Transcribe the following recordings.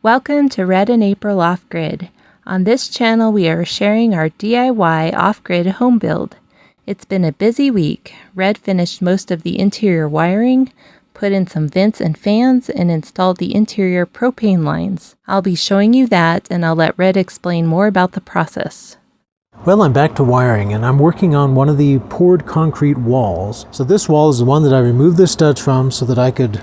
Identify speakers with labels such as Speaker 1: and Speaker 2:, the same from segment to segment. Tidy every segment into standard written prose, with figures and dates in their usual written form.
Speaker 1: Welcome to Red and April Off-Grid. On this channel, we are sharing our DIY off-grid home build. It's been a busy week. Red finished most of the interior wiring, put in some vents and fans, and installed the interior propane lines. I'll be showing you that, and I'll let Red explain more about the process.
Speaker 2: Well, I'm back to wiring, and I'm working on one of the poured concrete walls. So this wall is the one that I removed the studs from so that I could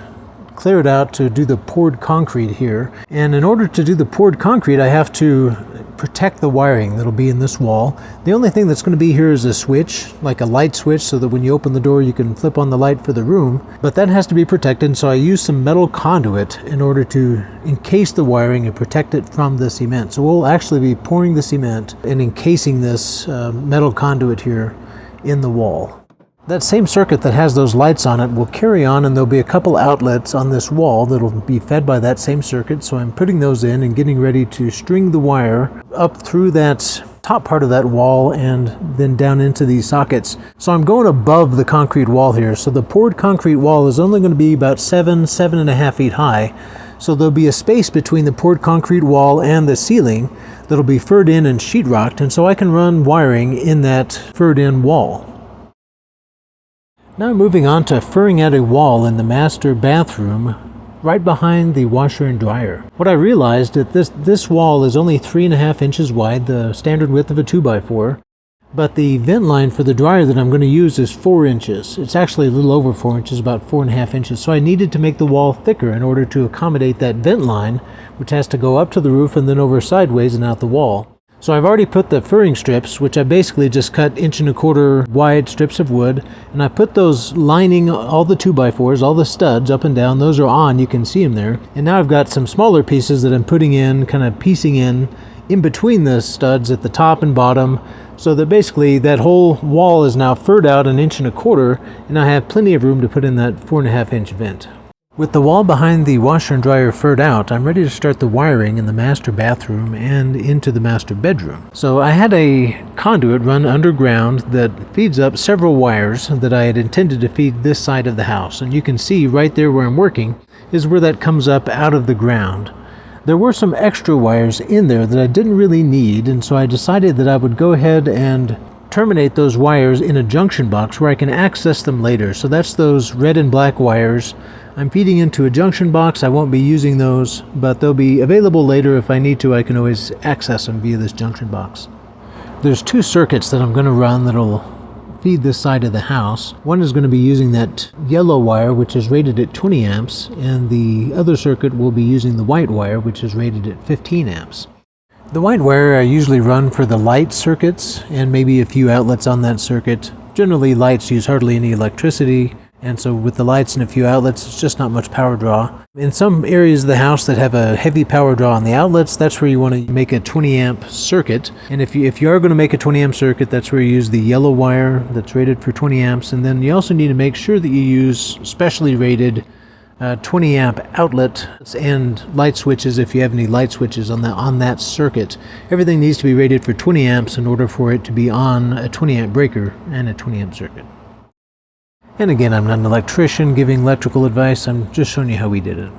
Speaker 2: clear it out to do the poured concrete here. And in order to do the poured concrete, I have to protect the wiring that'll be in this wall. The only thing that's going to be here is a switch, like a light switch, so that when you open the door you can flip on the light for the room. But that has to be protected, so I use some metal conduit in order to encase the wiring and protect it from the cement. So we'll actually be pouring the cement and encasing this metal conduit here in the wall. That same circuit that has those lights on it will carry on, and there'll be a couple outlets on this wall that'll be fed by that same circuit. So I'm putting those in and getting ready to string the wire up through that top part of that wall and then down into these sockets. So I'm going above the concrete wall here. So the poured concrete wall is only going to be about 7.5 feet high. So there'll be a space between the poured concrete wall and the ceiling that'll be furred in and sheetrocked, and so I can run wiring in that furred in wall. Now moving on to furring out a wall in the master bathroom right behind the washer and dryer. What I realized that this wall is only 3.5 inches wide, the standard width of a 2x4, but the vent line for the dryer that I'm going to use is 4 inches. It's actually a little over 4 inches, about 4.5 inches, so I needed to make the wall thicker in order to accommodate that vent line, which has to go up to the roof and then over sideways and out the wall. So I've already put the furring strips, which I basically just cut 1.25 inch wide strips of wood, and I put those lining all the 2x4s, all the studs up and down. Those are on, you can see them there. And now I've got some smaller pieces that I'm putting in, kind of piecing in between the studs at the top and bottom, so that basically that whole wall is now furred out 1.25 inches, and I have plenty of room to put in that 4.5 inch vent. With the wall behind the washer and dryer furred out, I'm ready to start the wiring in the master bathroom and into the master bedroom. So I had a conduit run underground that feeds up several wires that I had intended to feed this side of the house. And you can see right there where I'm working is where that comes up out of the ground. There were some extra wires in there that I didn't really need, and so I decided that I would go ahead and terminate those wires in a junction box where I can access them later. So that's those red and black wires I'm feeding into a junction box. I won't be using those, but they'll be available later. If I need to, I can always access them via this junction box. There's 2 circuits that I'm going to run that'll feed this side of the house. One is going to be using that yellow wire, which is rated at 20 amps, and the other circuit will be using the white wire, which is rated at 15 amps. The white wire I usually run for the light circuits and maybe a few outlets on that circuit. Generally, lights use hardly any electricity, and so with the lights and a few outlets, it's just not much power draw. In some areas of the house that have a heavy power draw on the outlets, that's where you want to make a 20 amp circuit. And if you are going to make a 20 amp circuit, that's where you use the yellow wire that's rated for 20 amps. And then you also need to make sure that you use specially rated 20 amp outlets and light switches if you have any light switches on that circuit. Everything needs to be rated for 20 amps in order for it to be on a 20 amp breaker and a 20 amp circuit. And again, I'm not an electrician giving electrical advice, I'm just showing you how we did it.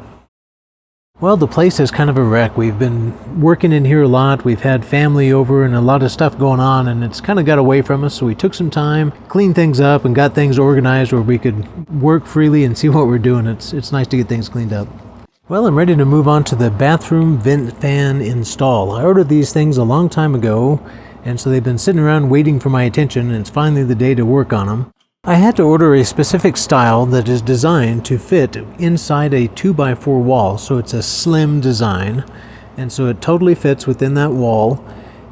Speaker 2: Well, the place is kind of a wreck. We've been working in here a lot, we've had family over and a lot of stuff going on, and it's kind of got away from us, so we took some time, cleaned things up, and got things organized where we could work freely and see what we're doing. It's nice to get things cleaned up. Well, I'm ready to move on to the bathroom vent fan install. I ordered these things a long time ago, and so they've been sitting around waiting for my attention, and it's finally the day to work on them. I had to order a specific style that is designed to fit inside a 2x4 wall, so it's a slim design, and so it totally fits within that wall,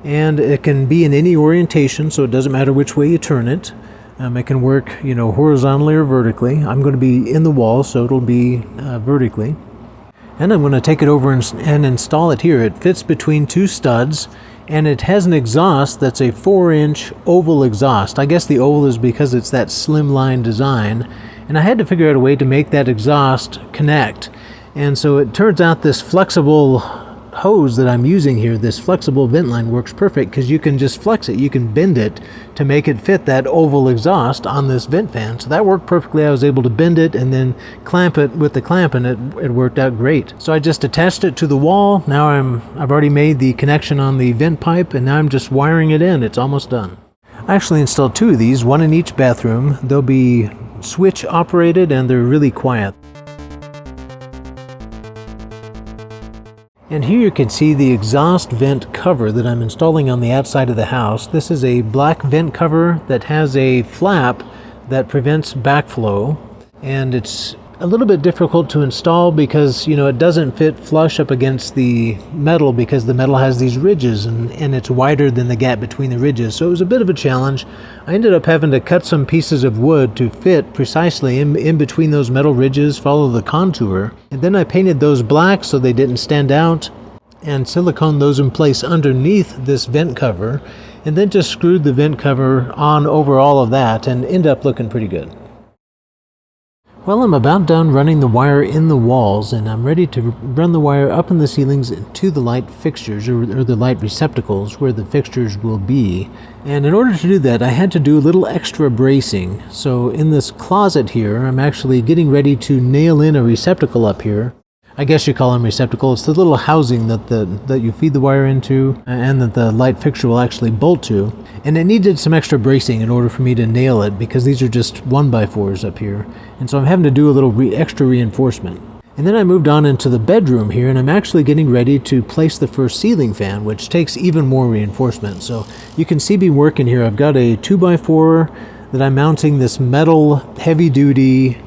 Speaker 2: and it can be in any orientation, so it doesn't matter which way you turn it. It can work, horizontally or vertically. I'm going to be in the wall, so it'll be vertically. And I'm going to take it over and install it here. It fits between 2 studs, and it has an exhaust that's a 4-inch oval exhaust. I guess the oval is because it's that slimline design, and I had to figure out a way to make that exhaust connect. And so it turns out this flexible hose that I'm using here, this flexible vent line, works perfect because you can just flex it. You can bend it to make it fit that oval exhaust on this vent fan. So that worked perfectly. I was able to bend it and then clamp it with the clamp, and it worked out great. So I just attached it to the wall. Now I've already made the connection on the vent pipe, and now I'm just wiring it in. It's almost done. I actually installed 2 of these, one in each bathroom. They'll be switch operated and they're really quiet. And here you can see the exhaust vent cover that I'm installing on the outside of the house. This is a black vent cover that has a flap that prevents backflow, and it's a little bit difficult to install because, you know, it doesn't fit flush up against the metal because the metal has these ridges and it's wider than the gap between the ridges. So it was a bit of a challenge. I ended up having to cut some pieces of wood to fit precisely in between those metal ridges, follow the contour. And then I painted those black so they didn't stand out, and silicone those in place underneath this vent cover, and then just screwed the vent cover on over all of that and ended up looking pretty good. Well, I'm about done running the wire in the walls, and I'm ready to run the wire up in the ceilings to the light fixtures, or the light receptacles where the fixtures will be. And in order to do that, I had to do a little extra bracing. So in this closet here, I'm actually getting ready to nail in a receptacle up here. I guess you call them receptacle. It's the little housing that you feed the wire into and that the light fixture will actually bolt to. And it needed some extra bracing in order for me to nail it because these are just 1x4s up here. And so I'm having to do a little extra reinforcement. And then I moved on into the bedroom here, and I'm actually getting ready to place the first ceiling fan, which takes even more reinforcement. So you can see me working here. I've got a 2x4 that I'm mounting this metal heavy-duty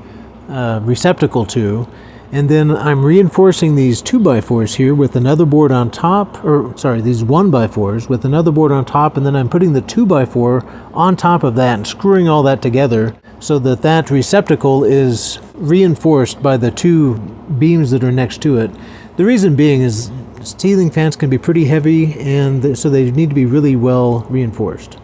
Speaker 2: receptacle to. And then I'm reinforcing these 2x4s here with another board on top, these 1x4s with another board on top, and then I'm putting the 2x4 on top of that and screwing all that together so that that receptacle is reinforced by the 2 beams that are next to it. The reason being is ceiling fans can be pretty heavy, and so they need to be really well reinforced.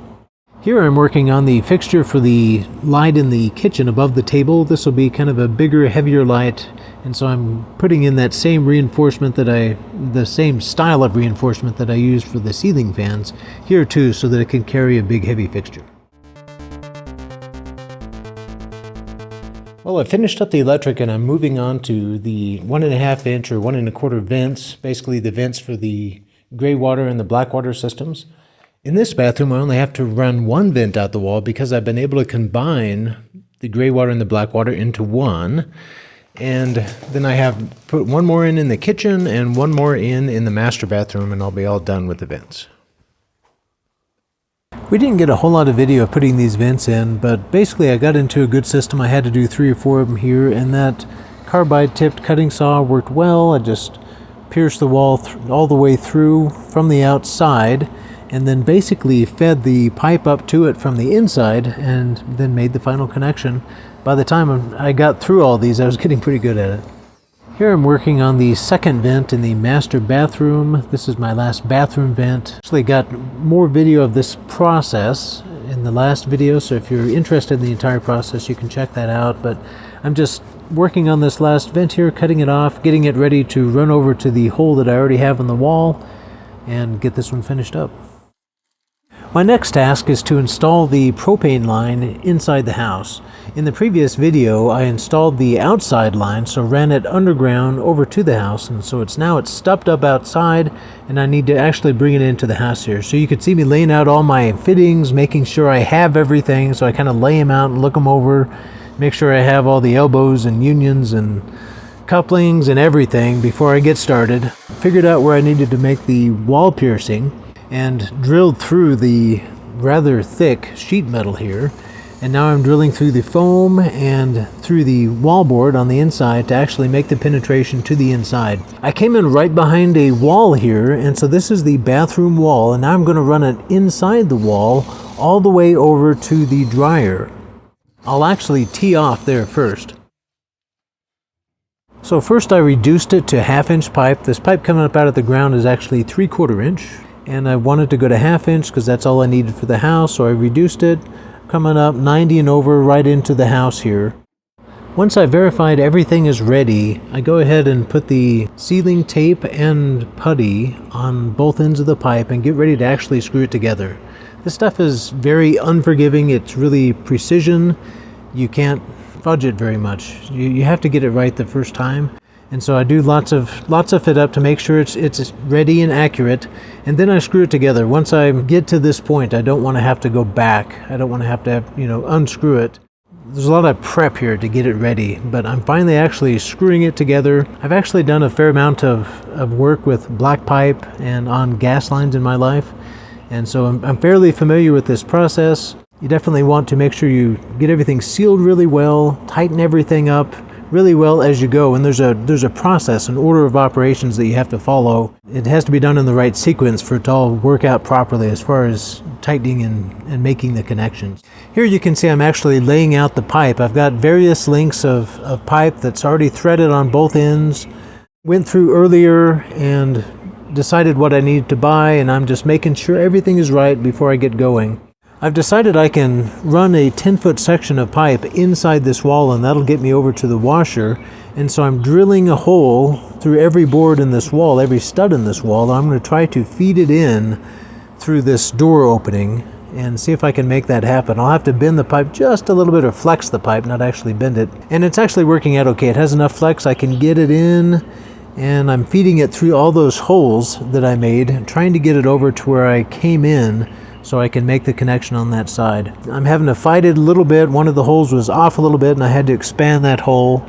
Speaker 2: Here I'm working on the fixture for the light in the kitchen above the table. This will be kind of a bigger, heavier light, and so I'm putting in that same reinforcement the same style of reinforcement that I used for the ceiling fans here too, so that it can carry a big, heavy fixture. Well, I finished up the electric and I'm moving on to the 1.5 inch or 1 1/4 vents, basically the vents for the gray water and the black water systems. In this bathroom, I only have to run 1 vent out the wall because I've been able to combine the gray water and the black water into one. And then I have put 1 more in the kitchen and 1 more in the master bathroom, and I'll be all done with the vents. We didn't get a whole lot of video of putting these vents in, but basically I got into a good system. I had to do 3 or 4 of them here, and that carbide tipped cutting saw worked well. I just pierced the wall all the way through from the outside, and then basically fed the pipe up to it from the inside and then made the final connection. By the time I got through all these, I was getting pretty good at it. Here I'm working on the second vent in the master bathroom. This is my last bathroom vent. Actually got more video of this process in the last video, so if you're interested in the entire process, you can check that out. But I'm just working on this last vent here, cutting it off, getting it ready to run over to the hole that I already have in the wall and get this one finished up. My next task is to install the propane line inside the house. In the previous video, I installed the outside line, so ran it underground over to the house, and so it's stubbed up outside, and I need to actually bring it into the house here. So you can see me laying out all my fittings, making sure I have everything, so I kind of lay them out and look them over, make sure I have all the elbows and unions and couplings and everything before I get started. Figured out where I needed to make the wall piercing, and drilled through the rather thick sheet metal here, and now I'm drilling through the foam and through the wallboard on the inside to actually make the penetration to the inside. I came in right behind a wall here, and so this is the bathroom wall, and now I'm going to run it inside the wall all the way over to the dryer. I'll actually tee off there first. So first I reduced it to 1/2 inch pipe. This pipe coming up out of the ground is actually 3/4 inch. And I wanted to go to 1/2 inch because that's all I needed for the house, so I reduced it, coming up 90 and over right into the house here. Once I've verified everything is ready, I go ahead and put the sealing tape and putty on both ends of the pipe and get ready to actually screw it together. This stuff is very unforgiving. It's really precision. You can't fudge it very much. You have to get it right the first time. And so I do lots of fit up to make sure it's ready and accurate, and then I screw it together. Once I get to this point, I don't want to have to go back. I don't want to have unscrew it. There's a lot of prep here to get it ready, but I'm finally actually screwing it together. I've actually done a fair amount of work with black pipe and on gas lines in my life, and so I'm fairly familiar with this process. You definitely want to make sure you get everything sealed really well, tighten everything up really well as you go, and there's a process, an order of operations that you have to follow. It has to be done in the right sequence for it to all work out properly as far as tightening and making the connections. Here you can see I'm actually laying out the pipe. I've got various lengths of pipe that's already threaded on both ends. Went through earlier and decided what I needed to buy, and I'm just making sure everything is right before I get going. I've decided I can run a 10-foot section of pipe inside this wall, and that'll get me over to the washer. And so I'm drilling a hole through every board in this wall, every stud in this wall. I'm going to try to feed it in through this door opening and see if I can make that happen. I'll have to bend the pipe just a little bit, or flex the pipe, not actually bend it. And it's actually working out okay. It has enough flex, I can get it in, and I'm feeding it through all those holes that I made, trying to get it over to where I came in, so I can make the connection on that side. I'm having to fight it a little bit. One of the holes was off a little bit, and I had to expand that hole.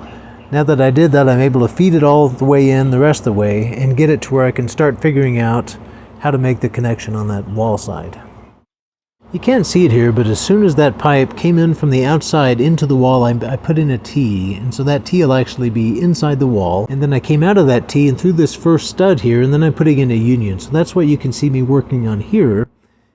Speaker 2: Now that I did that, I'm able to feed it all the way in the rest of the way and get it to where I can start figuring out how to make the connection on that wall side. You can't see it here, but as soon as that pipe came in from the outside into the wall, I put in a T, and so that T will actually be inside the wall. And then I came out of that T and through this first stud here, and then I'm putting in a union. So that's what you can see me working on here,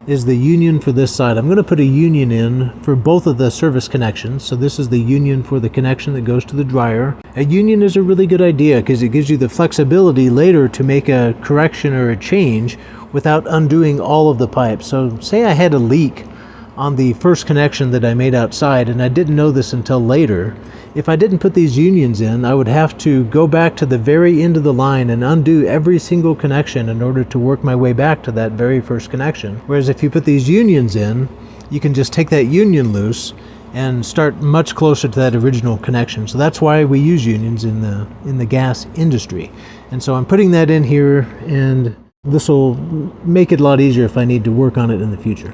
Speaker 2: is the union for this side. I'm going to put a union in for both of the service connections. So this is the union for the connection that goes to the dryer. A union is a really good idea because it gives you the flexibility later to make a correction or a change without undoing all of the pipes. So say I had a leak on the first connection that I made outside, and I didn't know this until later. If I didn't put these unions in, I would have to go back to the very end of the line and undo every single connection in order to work my way back to that very first connection. Whereas if you put these unions in, you can just take that union loose and start much closer to that original connection. So that's why we use unions in the gas industry. And so I'm putting that in here, and this will make it a lot easier if I need to work on it in the future.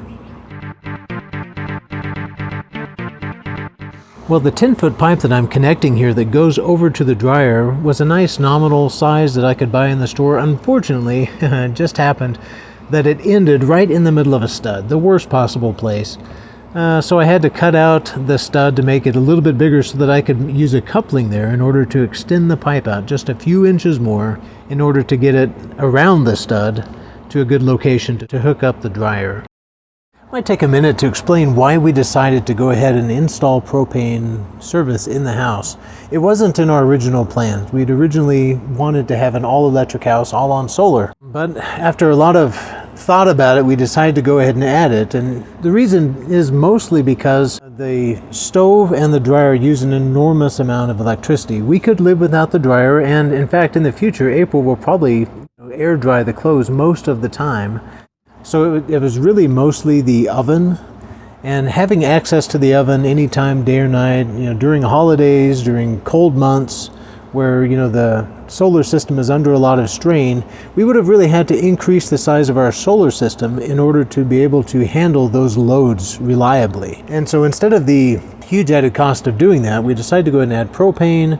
Speaker 2: Well, the 10-foot pipe that I'm connecting here that goes over to the dryer was a nice nominal size that I could buy in the store. Unfortunately, it just happened that it ended right in the middle of a stud, the worst possible place. So I had to cut out the stud to make it a little bit bigger so that I could use a coupling there in order to extend the pipe out just a few inches more in order to get it around the stud to a good location to hook up the dryer. Might take a minute to explain why we decided to go ahead and install propane service in the house. It wasn't in our original plans. We'd originally wanted to have an all-electric house, all on solar. But after a lot of thought about it, we decided to go ahead and add it. And the reason is mostly because the stove and the dryer use an enormous amount of electricity. We could live without the dryer, and in fact, in the future, April will probably air dry the clothes most of the time. So it was really mostly the oven, and having access to the oven anytime, day or night, during holidays, during cold months where, the solar system is under a lot of strain, we would have really had to increase the size of our solar system in order to be able to handle those loads reliably. And so instead of the huge added cost of doing that, we decided to go ahead and add propane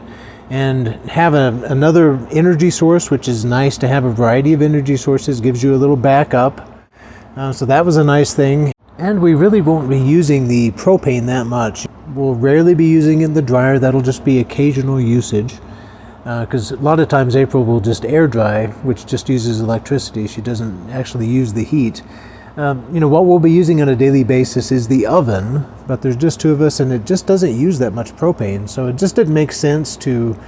Speaker 2: and have another energy source, which is nice to have a variety of energy sources, gives you a little backup. So that was a nice thing. And we really won't be using the propane that much. We'll rarely be using it in the dryer. That'll just be occasional usage. Because a lot of times April will just air dry, which just uses electricity. She doesn't actually use the heat. What we'll be using on a daily basis is the oven, but there's just two of us, and it just doesn't use that much propane. So it just didn't make sense to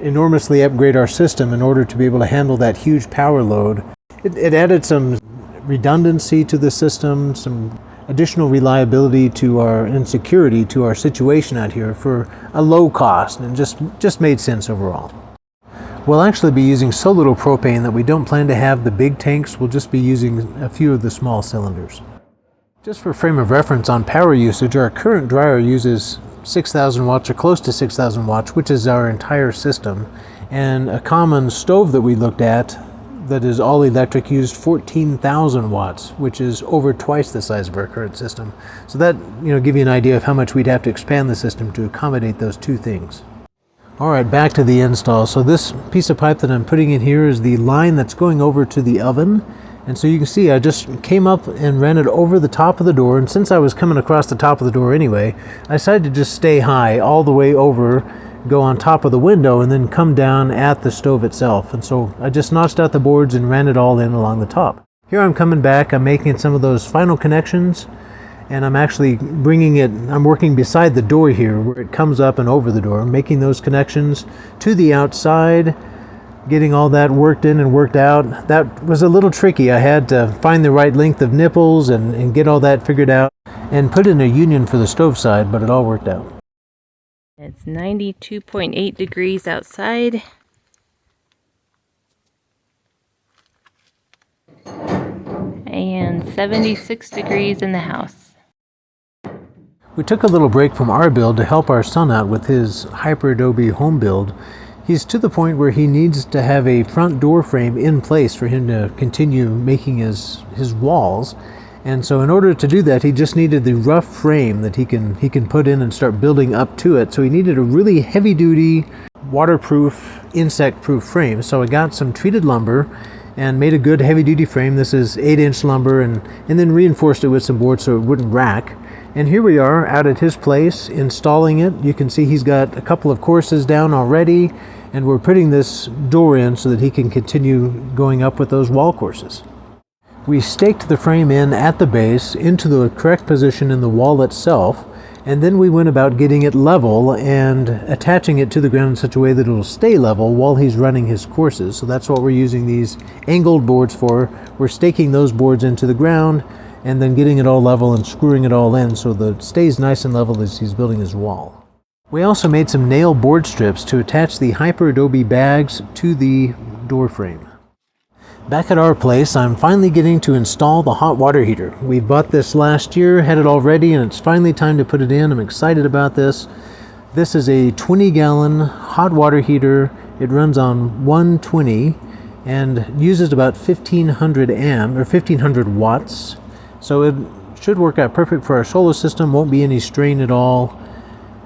Speaker 2: enormously upgrade our system in order to be able to handle that huge power load. It added some redundancy to the system, some additional reliability to our and security to our situation out here for a low cost, and just made sense overall. We'll actually be using so little propane that we don't plan to have the big tanks. We'll just be using a few of the small cylinders. Just for frame of reference on power usage, our current dryer uses 6,000 watts or close to 6,000 watts, which is our entire system. And a common stove that we looked at that is all electric used 14,000 watts, which is over twice the size of our current system. So that, give you an idea of how much we'd have to expand the system to accommodate those two things. All right, back to the install. So this piece of pipe that I'm putting in here is the line that's going over to the oven. And so you can see I just came up and ran it over the top of the door. And since I was coming across the top of the door anyway, I decided to just stay high all the way over, go on top of the window, and then come down at the stove itself. And so I just notched out the boards and ran it all in along the top. Here I'm coming back, I'm making some of those final connections, and I'm actually I'm working beside the door here where it comes up and over the door, making those connections to the outside, getting all that worked in and worked out. That was a little tricky. I had to find the right length of nipples and get all that figured out and put in a union for the stove side, but it all worked out.
Speaker 1: It's 92.8 degrees outside. And 76 degrees in the house.
Speaker 2: We took a little break from our build to help our son out with his Hyper Adobe home build. He's to the point where he needs to have a front door frame in place for him to continue making his walls. And so in order to do that, he just needed the rough frame that he can put in and start building up to it. So he needed a really heavy-duty, waterproof, insect-proof frame. So I got some treated lumber and made a good heavy-duty frame. This is 8-inch lumber, and then reinforced it with some board so it wouldn't rack. And here we are out at his place installing it. You can see he's got a couple of courses down already, and we're putting this door in so that he can continue going up with those wall courses. We staked the frame in at the base into the correct position in the wall itself, and then we went about getting it level and attaching it to the ground in such a way that it will stay level while he's running his courses. So that's what we're using these angled boards for. We're staking those boards into the ground and then getting it all level and screwing it all in so that it stays nice and level as he's building his wall. We also made some nail board strips to attach the Hyper Adobe bags to the door frame. Back at our place, I'm finally getting to install the hot water heater. We bought this last year, had it all ready, and it's finally time to put it in. I'm excited about this. This is a 20-gallon hot water heater. It runs on 120 and uses about 1,500 watts. So it should work out perfect for our solar system, won't be any strain at all,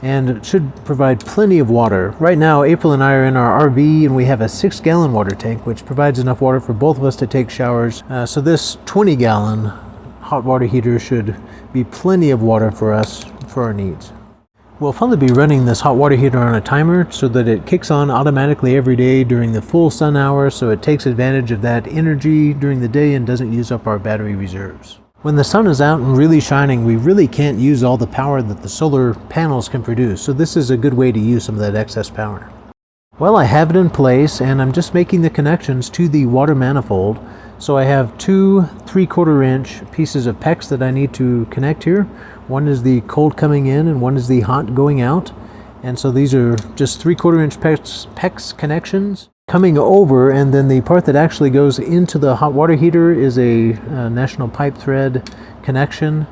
Speaker 2: and it should provide plenty of water. Right now, April and I are in our RV, and we have a 6-gallon water tank, which provides enough water for both of us to take showers. So this 20-gallon hot water heater should be plenty of water for us for our needs. We'll probably be running this hot water heater on a timer so that it kicks on automatically every day during the full sun hours, so it takes advantage of that energy during the day and doesn't use up our battery reserves. When the sun is out and really shining, we really can't use all the power that the solar panels can produce, so this is a good way to use some of that excess power. Well, I have it in place, and I'm just making the connections to the water manifold. So I have two 3/4-inch pieces of PEX that I need to connect here. One is the cold coming in, and one is the hot going out. And so these are just 3/4-inch PEX connections coming over, and then the part that actually goes into the hot water heater is a national pipe thread connection.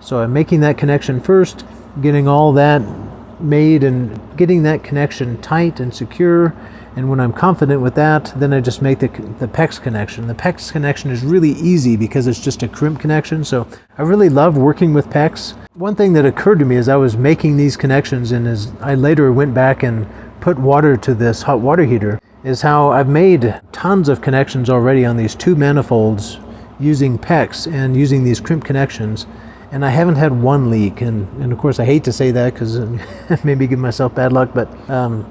Speaker 2: So I'm making that connection first, getting all that made and getting that connection tight and secure. And when I'm confident with that, then I just make the PEX connection. The PEX connection is really easy because it's just a crimp connection, so I really love working with PEX. One thing that occurred to me as I was making these connections, and as I later went back and put water to this hot water heater, is how I've made tons of connections already on these two manifolds using PEX and using these crimp connections, and I haven't had one leak. And of course I hate to say that because maybe give myself bad luck, but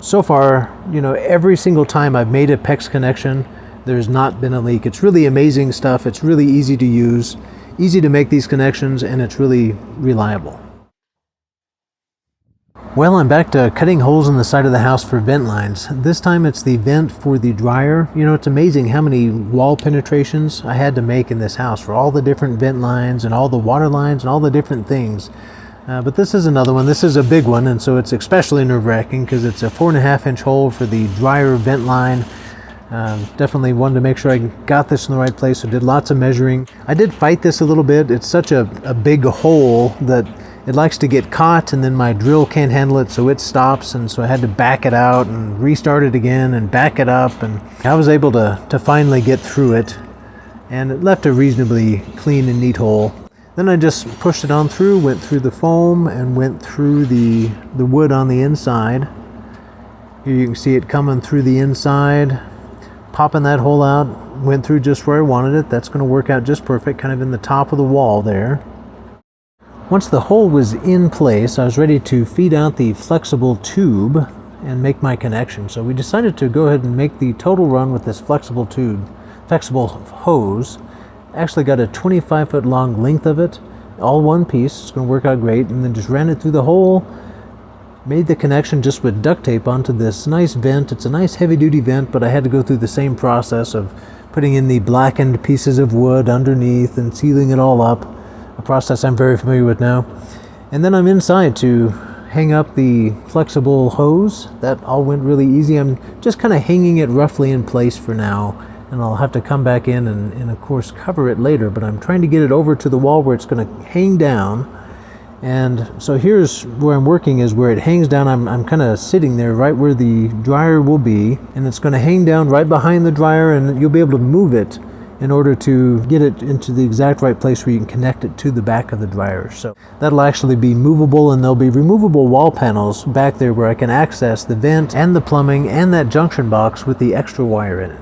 Speaker 2: so far, every single time I've made a PEX connection, there's not been a leak. It's really amazing stuff. It's really easy to use, easy to make these connections, and it's really reliable. Well, I'm back to cutting holes in the side of the house for vent lines. This time it's the vent for the dryer. You know, it's amazing how many wall penetrations I had to make in this house for all the different vent lines and all the water lines and all the different things. But this is another one. This is a big one, and so it's especially nerve-wracking because it's a 4.5-inch hole for the dryer vent line. Definitely wanted to make sure I got this in the right place, so did lots of measuring. I did fight this a little bit. It's such a big hole that it likes to get caught, and then my drill can't handle it, so it stops, and so I had to back it out and restart it again and back it up, and I was able to finally get through it, and it left a reasonably clean and neat hole. Then I just pushed it on through, went through the foam, and went through the wood on the inside. Here you can see it coming through the inside, popping that hole out, went through just where I wanted it. That's going to work out just perfect, kind of in the top of the wall there. Once the hole was in place, I was ready to feed out the flexible tube and make my connection. So we decided to go ahead and make the total run with this flexible hose. Actually got a 25-foot long length of it, all one piece. It's going to work out great. And then just ran it through the hole, made the connection just with duct tape onto this nice vent. It's a nice heavy-duty vent, but I had to go through the same process of putting in the blackened pieces of wood underneath and sealing it all up, a process I'm very familiar with now. And then I'm inside to hang up the flexible hose. That all went really easy. I'm just kind of hanging it roughly in place for now, and I'll have to come back in and of course cover it later, but I'm trying to get it over to the wall where it's going to hang down. And so here's where I'm working, is where it hangs down. I'm kind of sitting there right where the dryer will be, and it's going to hang down right behind the dryer, and you'll be able to move it in order to get it into the exact right place where you can connect it to the back of the dryer. So that'll actually be movable, and there'll be removable wall panels back there where I can access the vent and the plumbing and that junction box with the extra wire in it.